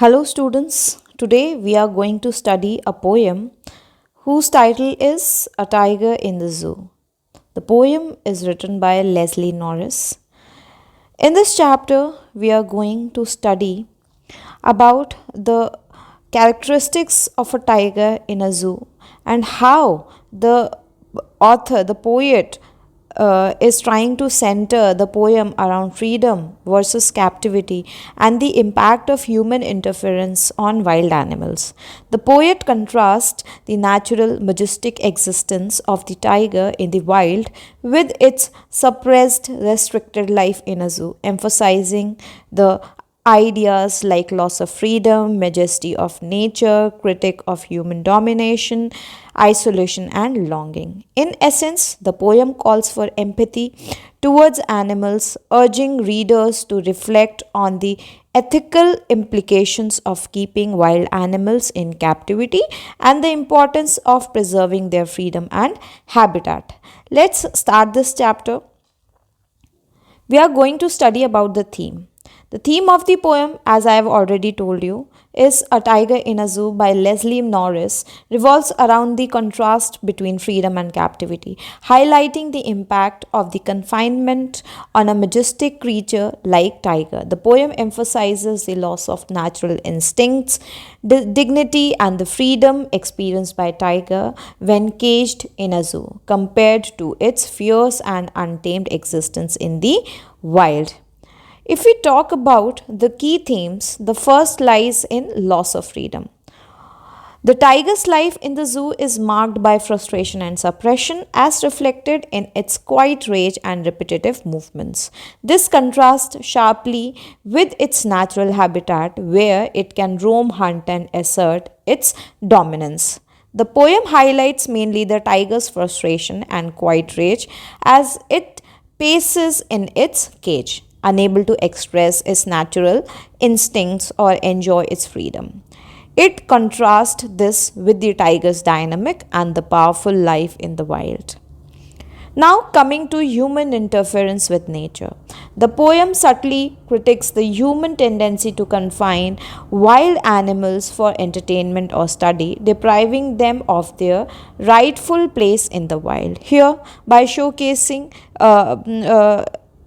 Hello, students. Today we are going to study a poem whose title is A Tiger in the Zoo. The poem is written by Leslie Norris. In this chapter, we are going to study about the characteristics of a tiger in a zoo and how the author, the poet, is trying to center the poem around freedom versus captivity and the impact of human interference on wild animals. The poet contrasts the natural, majestic existence of the tiger in the wild with its suppressed, restricted life in a zoo, emphasizing the ideas like loss of freedom, majesty of nature, critic of human domination, isolation, and longing. In essence, the poem calls for empathy towards animals, urging readers to reflect on the ethical implications of keeping wild animals in captivity and the importance of preserving their freedom and habitat. Let's start this chapter. We are going to study about the theme. The theme of the poem, as I have already told you, is A Tiger in a Zoo by Leslie Norris, revolves around the contrast between freedom and captivity, highlighting the impact of the confinement on a majestic creature like tiger. The poem emphasizes the loss of natural instincts, dignity, and the freedom experienced by tiger when caged in a zoo, compared to its fierce and untamed existence in the wild. If we talk about the key themes, the first lies in loss of freedom. The tiger's life in the zoo is marked by frustration and suppression as reflected in its quiet rage and repetitive movements. This contrasts sharply with its natural habitat where it can roam, hunt, and assert its dominance. The poem highlights mainly the tiger's frustration and quiet rage as it paces in its cage, unable to express its natural instincts or enjoy its freedom. It contrasts this with the tiger's dynamic and the powerful life in the wild. Now, coming to human interference with nature. The poem subtly critiques the human tendency to confine wild animals for entertainment or study, depriving them of their rightful place in the wild. Here, by showcasing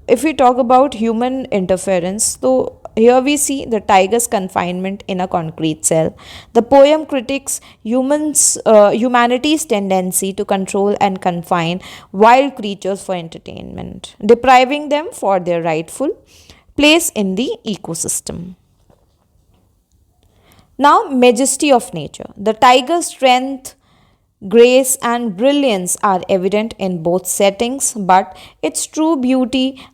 if we talk about human interference, so here we see the tiger's confinement in a concrete cell. The poem critiques humanity's tendency to control and confine wild creatures for entertainment, depriving them for their rightful place in the ecosystem. Now, majesty of nature. The tiger's strength, grace, and brilliance are evident in both settings, but its true beauty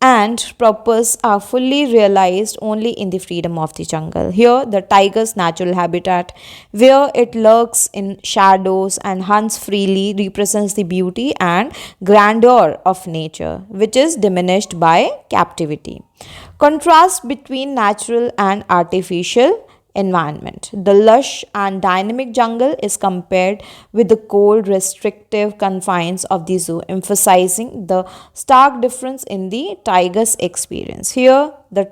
and purpose are fully realized only in the freedom of the jungle. Here, the tiger's natural habitat, where it lurks in shadows and hunts freely, represents the beauty and grandeur of nature, which is diminished by captivity. Contrast between natural and artificial environment. The lush and dynamic jungle is compared with the cold, restrictive confines of the zoo, emphasizing the stark difference in the tiger's experience. Here, the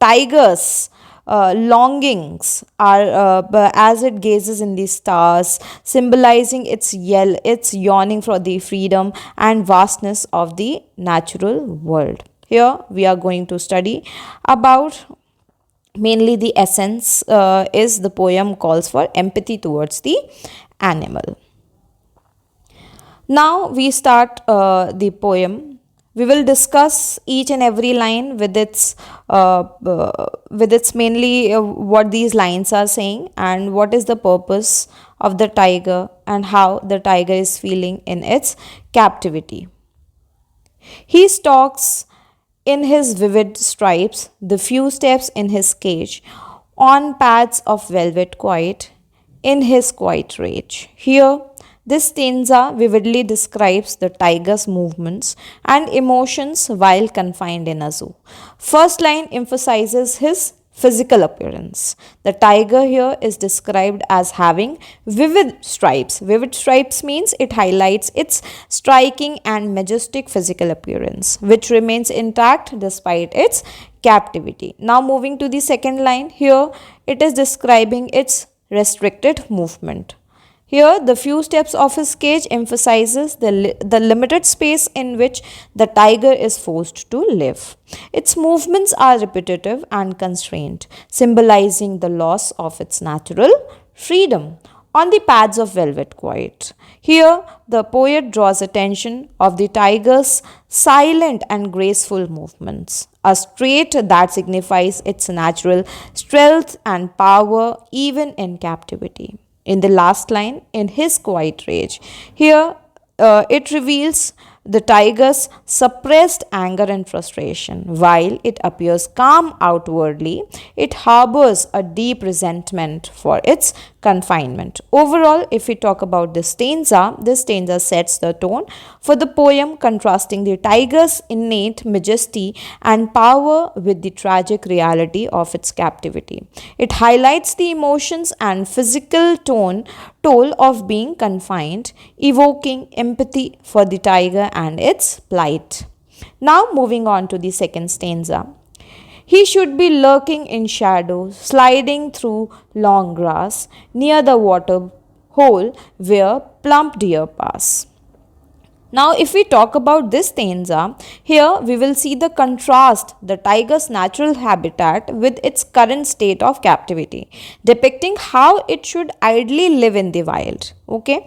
tiger's longings are as it gazes in the stars, symbolizing its yawning for the freedom and vastness of the natural world. Here, we are going to study about mainly the essence is the poem calls for empathy towards the animal. Now we start the poem. We will discuss each and every line with its mainly what these lines are saying and what is the purpose of the tiger and how the tiger is feeling in its captivity. He stalks in his vivid stripes, the few steps in his cage, on pads of velvet quiet, in his quiet rage. Here, this stanza vividly describes the tiger's movements and emotions while confined in a zoo. First line emphasizes his physical appearance. The tiger here is described as having vivid stripes. Vivid stripes means it highlights its striking and majestic physical appearance, which remains intact despite its captivity. Now moving to the second line, here it is describing its restricted movement. Here, the few steps of his cage emphasizes the limited space in which the tiger is forced to live. Its movements are repetitive and constrained, symbolizing the loss of its natural freedom. On the pads of velvet quiet. Here, the poet draws attention of the tiger's silent and graceful movements, a trait that signifies its natural strength and power even in captivity. In the last line, in his quiet rage, here it reveals the tiger's suppressed anger and frustration. While it appears calm outwardly, it harbors a deep resentment for its confinement. Overall, if we talk about this stanza sets the tone for the poem, contrasting the tiger's innate majesty and power with the tragic reality of its captivity. It highlights the emotions and physical toll of being confined, evoking empathy for the tiger and its plight. Now moving on to the second stanza. He should be lurking in shadow, sliding through long grass near the water hole where plump deer pass. Now, if we talk about this stanza, here we will see the contrast, the tiger's natural habitat with its current state of captivity, depicting how it should ideally live in the wild. Okay.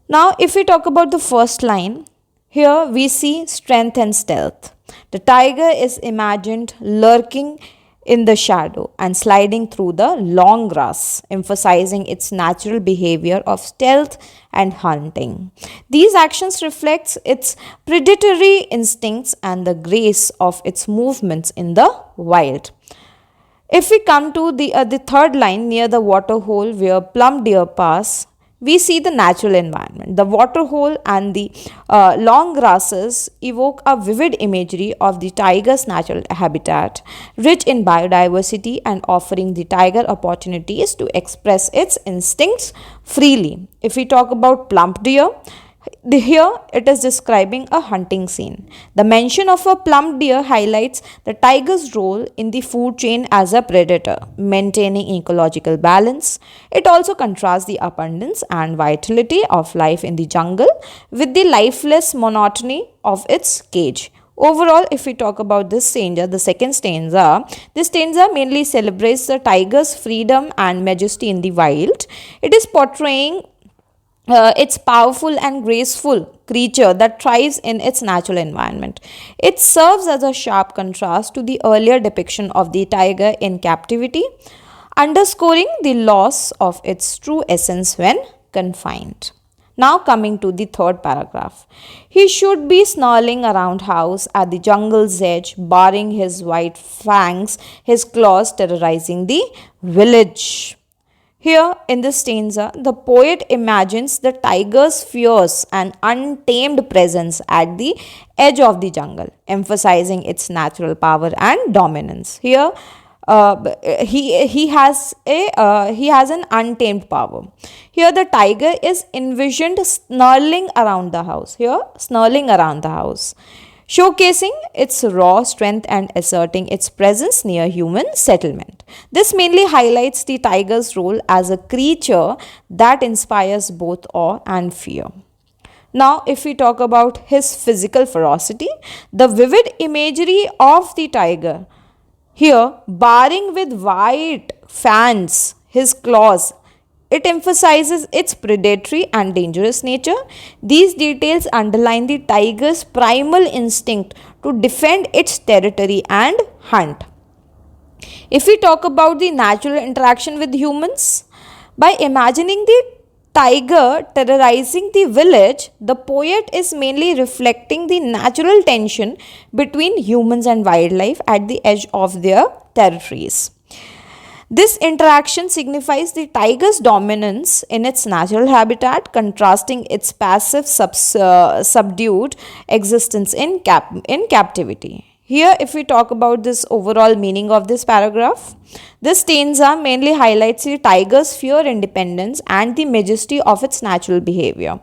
Now, if we talk about the first line, here we see strength and stealth. The tiger is imagined lurking in the shadow and sliding through the long grass, emphasizing its natural behavior of stealth and hunting. These actions reflect its predatory instincts and the grace of its movements in the wild. If we come to the third line, near the water hole where plump deer pass, we see the natural environment. The water hole and the long grasses evoke a vivid imagery of the tiger's natural habitat, rich in biodiversity and offering the tiger opportunities to express its instincts freely. If we talk about plump deer, here it is describing a hunting scene. The mention of a plump deer highlights the tiger's role in the food chain as a predator, maintaining ecological balance. It also contrasts the abundance and vitality of life in the jungle with the lifeless monotony of its cage. Overall, if we talk about this stanza, the second stanza, this stanza mainly celebrates the tiger's freedom and majesty in the wild. It is portraying its powerful and graceful creature that thrives in its natural environment. It serves as a sharp contrast to the earlier depiction of the tiger in captivity, underscoring the loss of its true essence when confined. Now coming to the third paragraph. He should be snarling around house at the jungle's edge, baring his white fangs, his claws terrorizing the village. Here in this stanza, the poet imagines the tiger's fierce and untamed presence at the edge of the jungle, emphasizing its natural power and dominance. Here, he has an untamed power. Here, the tiger is envisioned snarling around the house. Here, snarling around the house, showcasing its raw strength and asserting its presence near human settlement. This mainly highlights the tiger's role as a creature that inspires both awe and fear. Now, if we talk about his physical ferocity, the vivid imagery of the tiger, here barring with white fangs his claws, it emphasizes its predatory and dangerous nature. These details underline the tiger's primal instinct to defend its territory and hunt. If we talk about the natural interaction with humans, by imagining the tiger terrorizing the village, the poet is mainly reflecting the natural tension between humans and wildlife at the edge of their territories. This interaction signifies the tiger's dominance in its natural habitat, contrasting its passive subdued existence in captivity. Here, if we talk about this overall meaning of this paragraph, this stanza mainly highlights the tiger's fierce independence and the majesty of its natural behavior.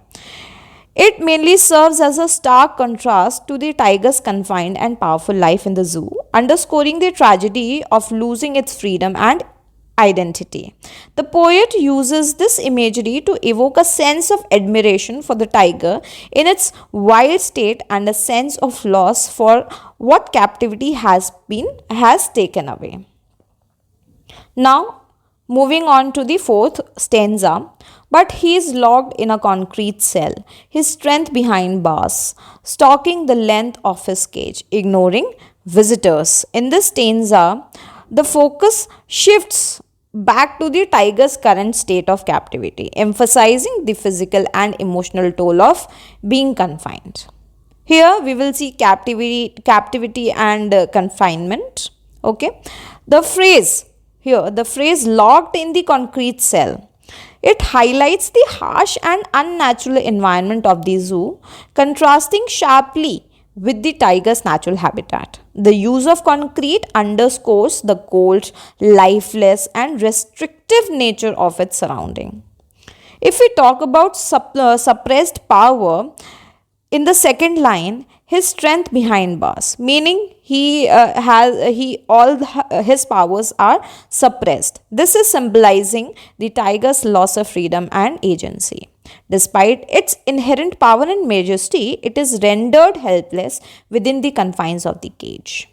It mainly serves as a stark contrast to the tiger's confined and powerful life in the zoo, underscoring the tragedy of losing its freedom and identity. The poet uses this imagery to evoke a sense of admiration for the tiger in its wild state and a sense of loss for what captivity has taken away. Now, moving on to the fourth stanza. But he is locked in a concrete cell, his strength behind bars, stalking the length of his cage, ignoring visitors. In this stanza, the focus shifts back to the tiger's current state of captivity, emphasizing the physical and emotional toll of being confined. Here we will see captivity and confinement. Okay, the phrase locked in the concrete cell. It highlights the harsh and unnatural environment of the zoo, contrasting sharply with the tiger's natural habitat. The use of concrete underscores the cold, lifeless, and restrictive nature of its surrounding. If we talk about suppressed power, in the second line, his strength behind bars, meaning his powers are suppressed. This is symbolizing the tiger's loss of freedom and agency. Despite its inherent power and majesty, it is rendered helpless within the confines of the cage.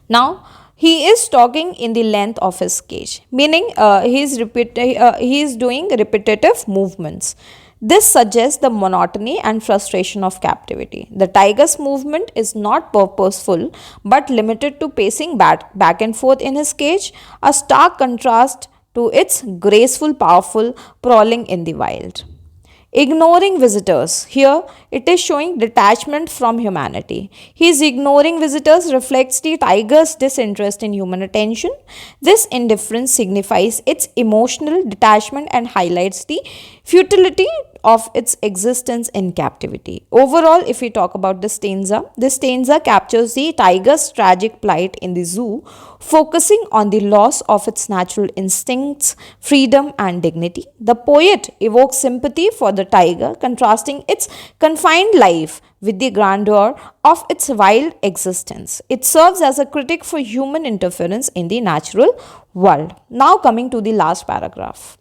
Now, he is talking in the length of his cage, meaning he is doing repetitive movements. This suggests the monotony and frustration of captivity. The tiger's movement is not purposeful but limited to pacing back and forth in his cage, a stark contrast to its graceful, powerful prowling in the wild. Ignoring visitors. Here it is showing detachment from humanity. His ignoring visitors reflects the tiger's disinterest in human attention. This indifference signifies its emotional detachment and highlights the futility of its existence in captivity. Overall, if we talk about this stanza captures the tiger's tragic plight in the zoo, focusing on the loss of its natural instincts, freedom, and dignity. The poet evokes sympathy for the tiger, contrasting its confined life with the grandeur of its wild existence. It serves as a critic for human interference in the natural world. Now, coming to the last paragraph.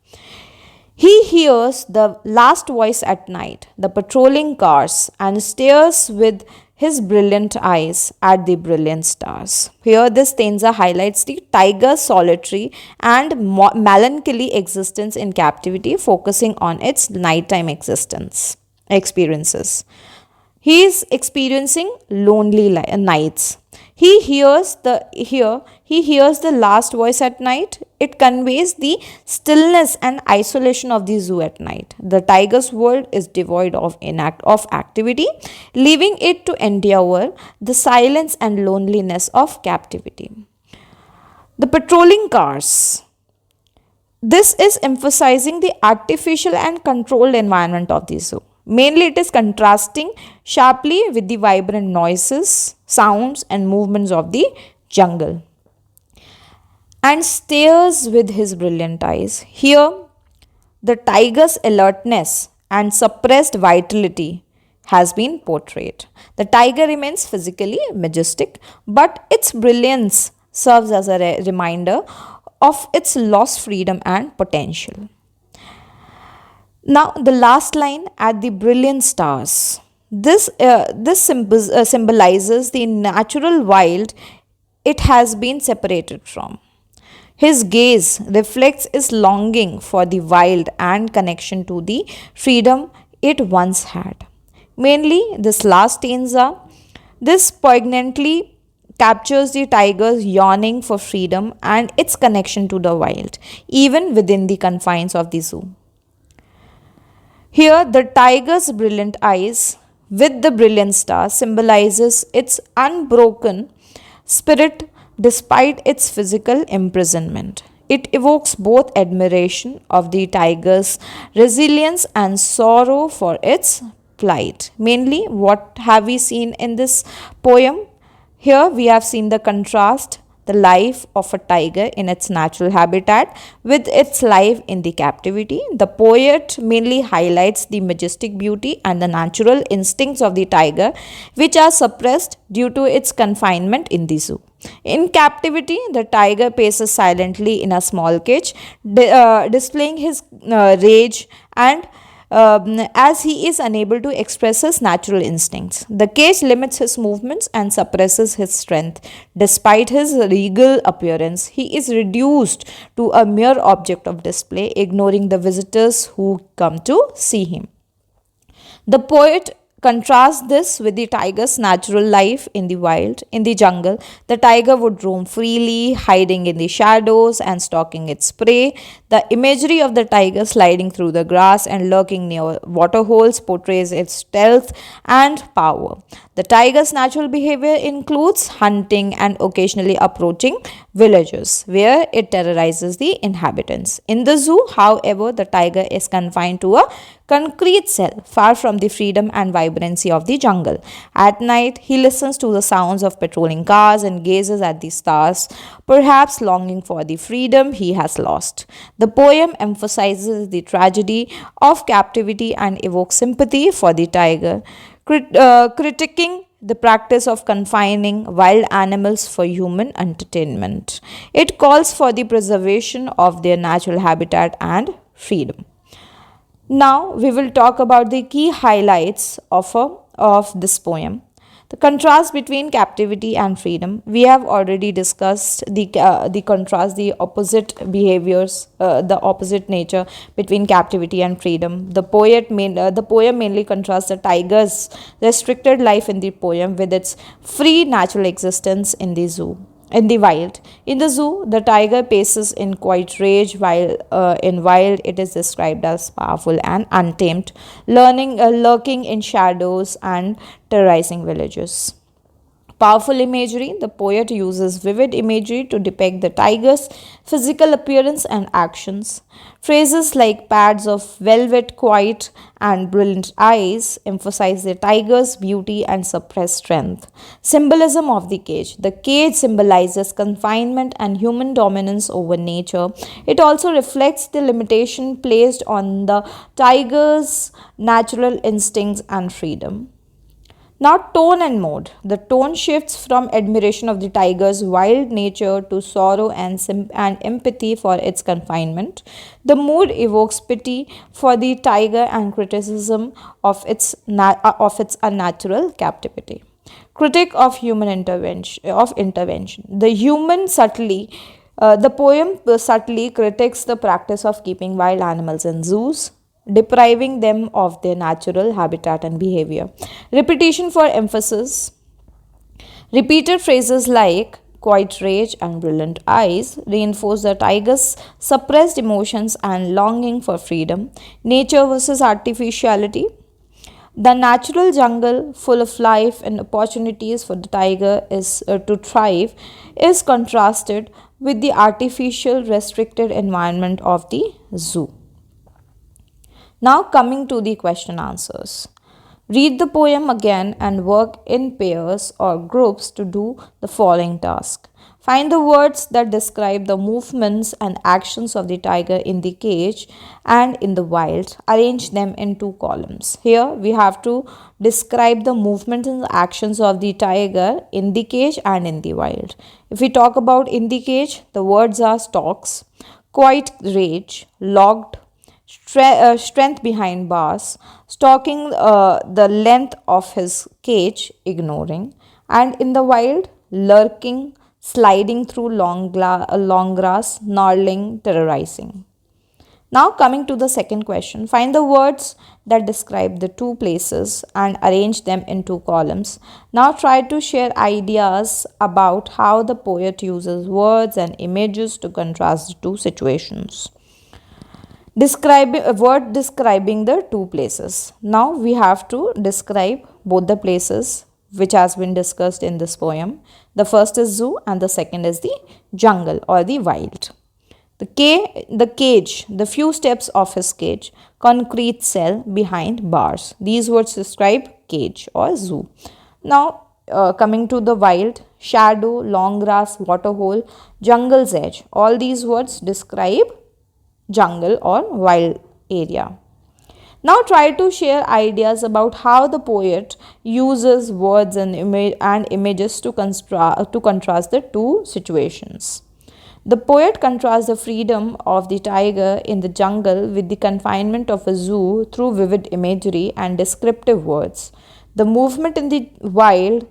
He hears the last voice at night, the patrolling cars, and stares with his brilliant eyes at the brilliant stars. Here, this stanza highlights the tiger's solitary and melancholy existence in captivity, focusing on its nighttime experiences. He is experiencing lonely nights. He hears the last voice at night. It conveys the stillness and isolation of the zoo at night. The tiger's world is devoid of activity, leaving it to endure the silence and loneliness of captivity. The patrolling cars. This is emphasizing the artificial and controlled environment of the zoo. Mainly, it is contrasting sharply with the vibrant noises, sounds, and movements of the jungle. And stares with his brilliant eyes. Here, the tiger's alertness and suppressed vitality has been portrayed. The tiger remains physically majestic, but its brilliance serves as a reminder of its lost freedom and potential. Now, the last line at the brilliant stars. This symbolizes the natural wild it has been separated from. His gaze reflects his longing for the wild and connection to the freedom it once had. Mainly, this last stanza, this poignantly captures the tiger's yearning for freedom and its connection to the wild, even within the confines of the zoo. Here, the tiger's brilliant eyes with the brilliant star symbolizes its unbroken spirit despite its physical imprisonment. It evokes both admiration of the tiger's resilience and sorrow for its plight. Mainly, what have we seen in this poem? Here we have seen the contrast, the life of a tiger in its natural habitat with its life in the captivity. The poet mainly highlights the majestic beauty and the natural instincts of the tiger, which are suppressed due to its confinement in the zoo. In captivity, the tiger paces silently in a small cage, displaying his rage and as he is unable to express his natural instincts. The cage limits his movements and suppresses his strength. Despite his regal appearance, he is reduced to a mere object of display, ignoring the visitors who come to see him. The poet contrasts this with the tiger's natural life in the wild. In the jungle, the tiger would roam freely, hiding in the shadows and stalking its prey. The imagery of the tiger sliding through the grass and lurking near waterholes portrays its stealth and power. The tiger's natural behavior includes hunting and occasionally approaching villages, where it terrorizes the inhabitants. In the zoo, however, the tiger is confined to a concrete cell, far from the freedom and vibrancy of the jungle. At night, he listens to the sounds of patrolling cars and gazes at the stars, perhaps longing for the freedom he has lost. The poem emphasizes the tragedy of captivity and evokes sympathy for the tiger, critiquing the practice of confining wild animals for human entertainment. It calls for the preservation of their natural habitat and freedom. Now we will talk about the key highlights of this poem. The contrast between captivity and freedom. We have already discussed the contrast, the opposite behaviors, the opposite nature between captivity and freedom. The poem mainly contrasts the tiger's restricted life in the poem with its free natural existence in the zoo. In the wild. In the zoo, the tiger paces in quiet rage, while in wild it is described as powerful and untamed, lurking in shadows and terrorizing villages. Powerful imagery. The poet uses vivid imagery to depict the tiger's physical appearance and actions. Phrases like pads of velvet, quiet, and brilliant eyes emphasize the tiger's beauty and suppressed strength. Symbolism of the cage. The cage symbolizes confinement and human dominance over nature. It also reflects the limitation placed on the tiger's natural instincts and freedom. Now, tone and mode. The tone shifts from admiration of the tiger's wild nature to sorrow and empathy for its confinement. The mood evokes pity for the tiger and criticism of its unnatural captivity. Critique of human intervention. The poem subtly critiques the practice of keeping wild animals in zoos, depriving them of their natural habitat and behavior. Repetition for emphasis. Repeated phrases like quiet rage and brilliant eyes reinforce the tiger's suppressed emotions and longing for freedom. Nature versus artificiality. The natural jungle, full of life and opportunities for the tiger is to thrive, is contrasted with the artificial, restricted environment of the zoo. Now coming to the question answers. Read the poem again and work in pairs or groups to do the following task. Find the words that describe the movements and actions of the tiger in the cage and in the wild. Arrange them in two columns. Here we have to describe the movements and actions of the tiger in the cage and in the wild. If we talk about in the cage, the words are stalks, quiet rage, locked, strength behind bars, stalking the length of his cage, ignoring, and in the wild, lurking, sliding through long grass, gnarling, terrorizing. Now coming to the second question, find the words that describe the two places and arrange them in two columns. Now try to share ideas about how the poet uses words and images to contrast the two situations. Describe a word describing the two places. Now we have to describe both the places which has been discussed in this poem. The first is zoo and the second is the jungle or the wild. The cage, the few steps of his cage, concrete cell behind bars. These words describe cage or zoo. Now coming to the wild, shadow, long grass, waterhole, jungle's edge. All these words describe jungle or wild area. Now try to share ideas about how the poet uses words and, images to contrast the two situations. The poet contrasts the freedom of the tiger in the jungle with the confinement of a zoo through vivid imagery and descriptive words. The movement in the wild,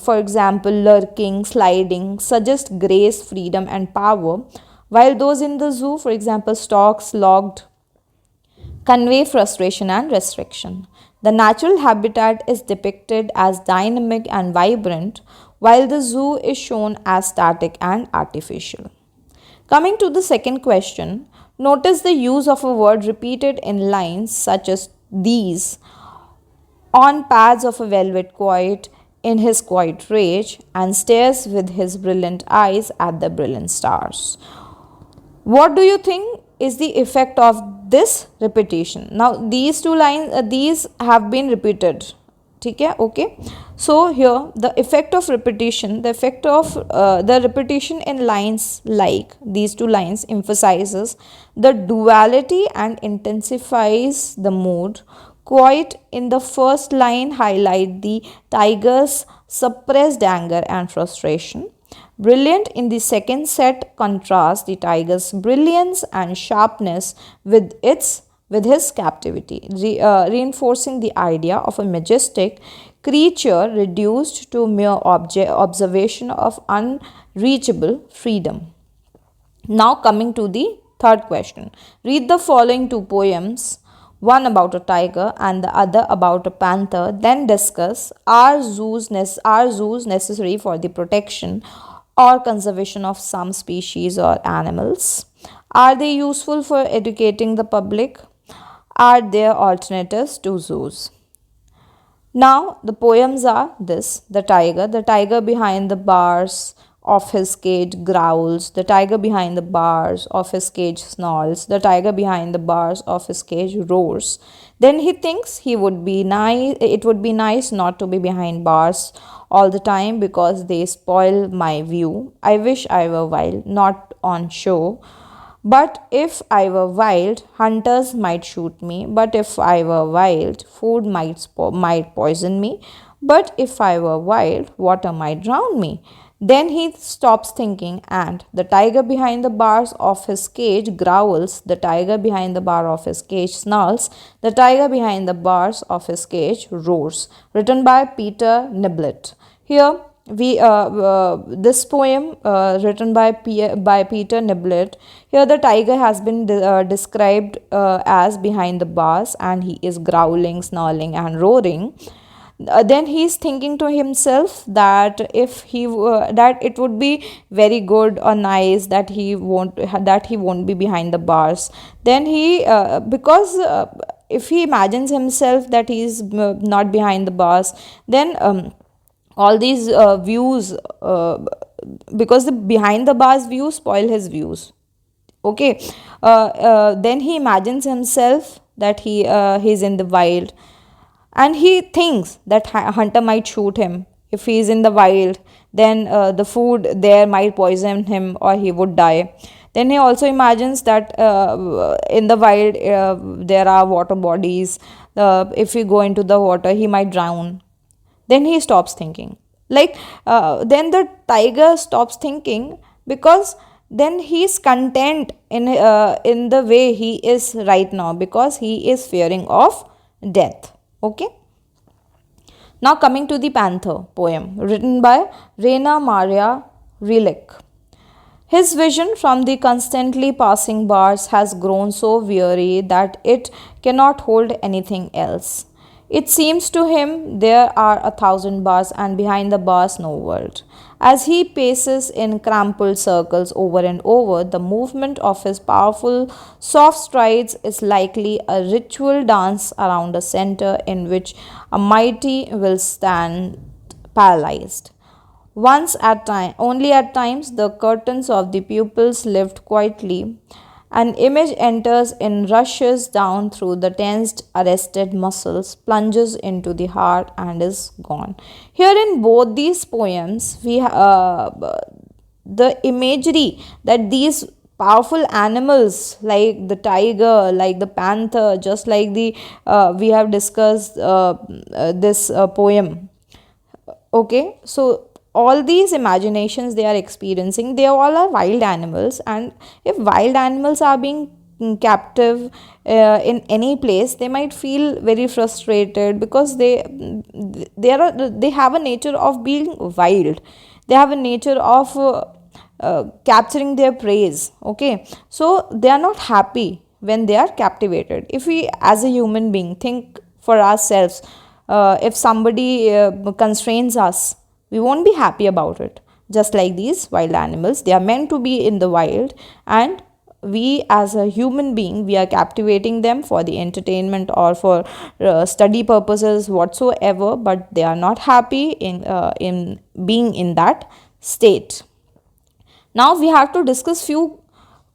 for example, lurking, sliding, suggest grace, freedom, and power, while those in the zoo, for example, stalks, logged, convey frustration and restriction. The natural habitat is depicted as dynamic and vibrant, while the zoo is shown as static and artificial. Coming to the second question, notice the use of a word repeated in lines such as these: on pads of a velvet quiet, in his quiet rage, and stares with his brilliant eyes at the brilliant stars. What do you think is the effect of this repetition? Now these two lines, these have been repeated. Okay. So here the effect of repetition, the repetition in lines like these two lines emphasizes the duality and intensifies the mood. Quiet in the first line highlight the tiger's suppressed anger and frustration. Brilliant in the second set contrasts the tiger's brilliance and sharpness with his captivity, reinforcing the idea of a majestic creature reduced to mere observation of unreachable freedom. Now coming to the third question. Read the following two poems, one about a tiger and the other about a panther, then discuss, are zoos necessary for the protection or conservation of some species or animals? Are they useful for educating the public? Are there alternatives to zoos? Now, the poems are this: the tiger behind the bars of his cage growls, the tiger behind the bars of his cage snarls, the tiger behind the bars of his cage roars. Then he thinks it would be nice not to be behind bars all the time because they spoil my view. I wish I were wild, not on show. But if I were wild, hunters might shoot me. But if I were wild, food might poison me. But if I were wild, water might drown me. Then he stops thinking, and the tiger behind the bars of his cage growls, the tiger behind the bar of his cage snarls, the tiger behind the bars of his cage roars. Written by Peter Niblett. Here, this poem written by Peter Niblett. Here the tiger has been described as behind the bars, and he is growling, snarling and roaring. Then he is thinking to himself that if he that it would be very good or nice that he won't be behind the bars. Then he because if he imagines himself that he is not behind the bars, then all these views, because the behind the bars views spoil his views. Okay. Then he imagines himself that he's in the wild, and he thinks that hunter might shoot him if he is in the wild. Then the food there might poison him or he would die. Then he also imagines that in the wild there are water bodies. If he go into the water, he might drown. Then he stops thinking. Then the tiger stops thinking, because then he is content in the way he is right now, because he is fearing of death. Okay. Now coming to the panther poem written by Rainer Maria Rilke. His vision from the constantly passing bars has grown so weary that it cannot hold anything else. It seems to him there are 1,000 bars, and behind the bars no world. As he paces in crumpled circles over and over, the movement of his powerful soft strides is likely a ritual dance around a center in which a mighty will stand paralyzed. Only at times the curtains of the pupils lift quietly, An image enters and rushes down through the tensed, arrested muscles, plunges into the heart, and is gone. Here, in both these poems, the imagery that these powerful animals like the tiger, like the panther, just like the we have discussed this poem. Okay, so all these imaginations they are experiencing, they all are wild animals, and if wild animals are being captive in any place, they might feel very frustrated because they have a nature of being wild. They have a nature of capturing their praise. Okay, so they are not happy when they are captivated. If we as a human being think for ourselves, if somebody constrains us, we won't be happy about it. Just like these wild animals, they are meant to be in the wild, and we as a human being, we are captivating them for the entertainment or for study purposes whatsoever, but they are not happy in being in that state. Now we have to discuss few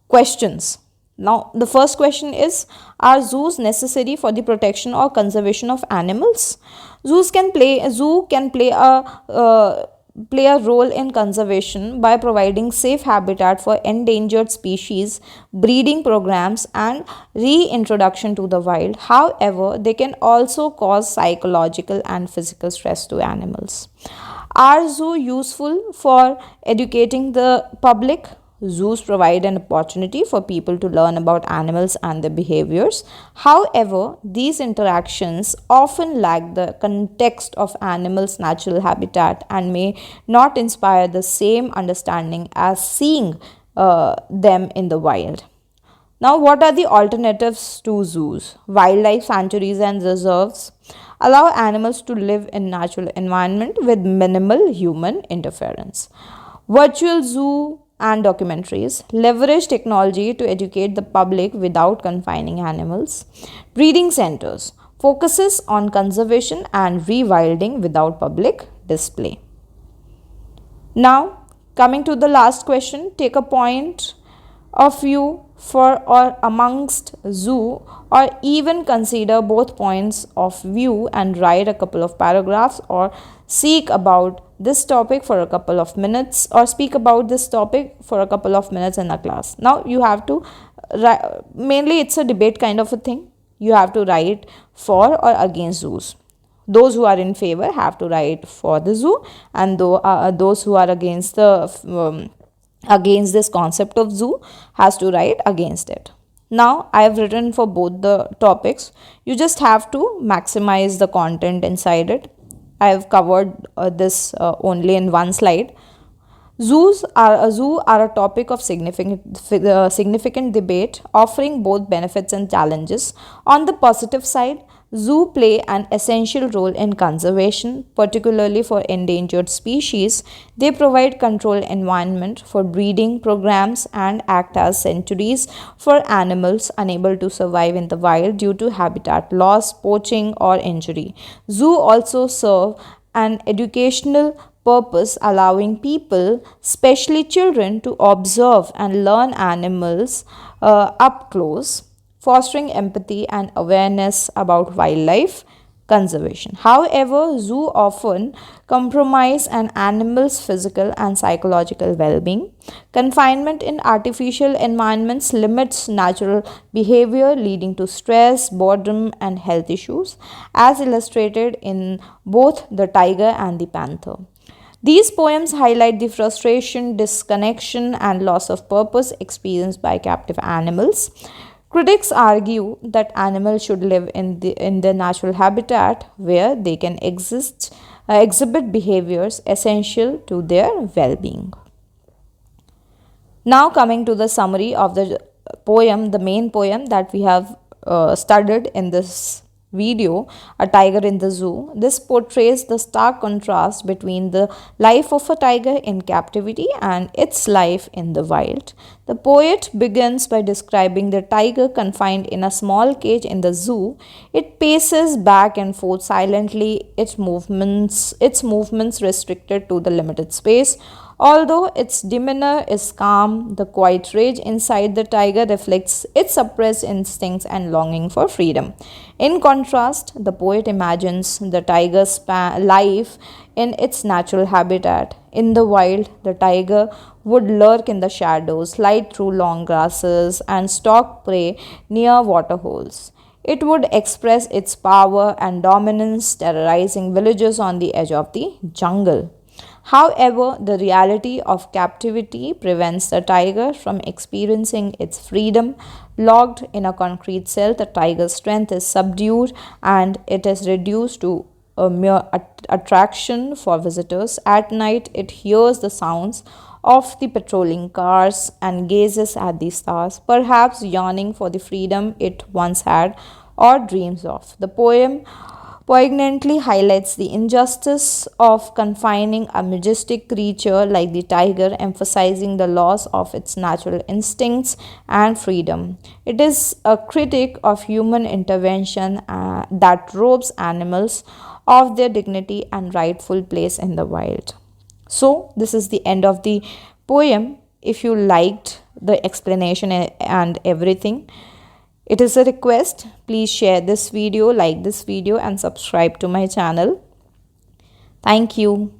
questions. Now the first question is, are zoos necessary for the protection or conservation of animals? A zoo can play a role in conservation by providing safe habitat for endangered species, breeding programs, and reintroduction to the wild. However, they can also cause psychological and physical stress to animals. Are zoos useful for educating the public? Zoos provide an opportunity for people to learn about animals and their behaviors. However, these interactions often lack the context of animals' natural habitat and may not inspire the same understanding as seeing them in the wild. Now, what are the alternatives to zoos? Wildlife sanctuaries and reserves allow animals to live in natural environment with minimal human interference. Virtual zoo and documentaries leverage technology to educate the public without confining animals. Breeding centers focuses on conservation and rewilding without public display. Now, coming to the last question, take a point of view for or amongst zoo, or even consider both points of view and write a couple of paragraphs or seek about this topic for a couple of minutes or speak about this topic for a couple of minutes in a class. Now you have to mainly it's a debate kind of a thing. You have to write for or against zoos. Those who are in favor have to write for the zoo, and those who are against the against this concept of zoo has to write against it. Now I have written for both the topics. You just have to maximize the content inside it. I have covered this only in one slide. Zoo are a topic of significant debate, offering both benefits and challenges. On the positive side, zoo play an essential role in conservation, particularly for endangered species. They provide controlled environment for breeding programs and act as sanctuaries for animals unable to survive in the wild due to habitat loss, poaching, or injury. Zoo also serve an educational purpose, allowing people, especially children, to observe and learn animals up close, fostering empathy and awareness about wildlife conservation. However, zoo often compromise an animal's physical and psychological well-being. Confinement in artificial environments limits natural behavior, leading to stress, boredom, and health issues, as illustrated in both the tiger and the panther. These poems highlight the frustration, disconnection, and loss of purpose experienced by captive animals. Critics argue that animals should live in their natural habitat where they can exhibit behaviors essential to their well-being. Now coming to the summary of the poem, the main poem that we have studied in this video, A Tiger in the Zoo. This portrays the stark contrast between the life of a tiger in captivity and its life in the wild. The poet begins by describing the tiger confined in a small cage in the zoo. It paces back and forth silently, its movements restricted to the limited space Although its demeanor is calm, the quiet rage inside the tiger reflects its suppressed instincts and longing for freedom. In contrast, the poet imagines the tiger's life in its natural habitat. In the wild, the tiger would lurk in the shadows, slide through long grasses, and stalk prey near waterholes. It would express its power and dominance, terrorizing villages on the edge of the jungle. However, the reality of captivity prevents the tiger from experiencing its freedom. Locked in a concrete cell, the tiger's strength is subdued and it is reduced to a mere attraction for visitors. At night, it hears the sounds of the patrolling cars and gazes at the stars, perhaps yearning for the freedom it once had or dreams of. The poem poignantly highlights the injustice of confining a majestic creature like the tiger, emphasizing the loss of its natural instincts and freedom. It is a critic of human intervention that robs animals of their dignity and rightful place in the wild. So, this is the end of the poem. If you liked the explanation and everything, it is a request. Please share this video, like this video, and subscribe to my channel. Thank you.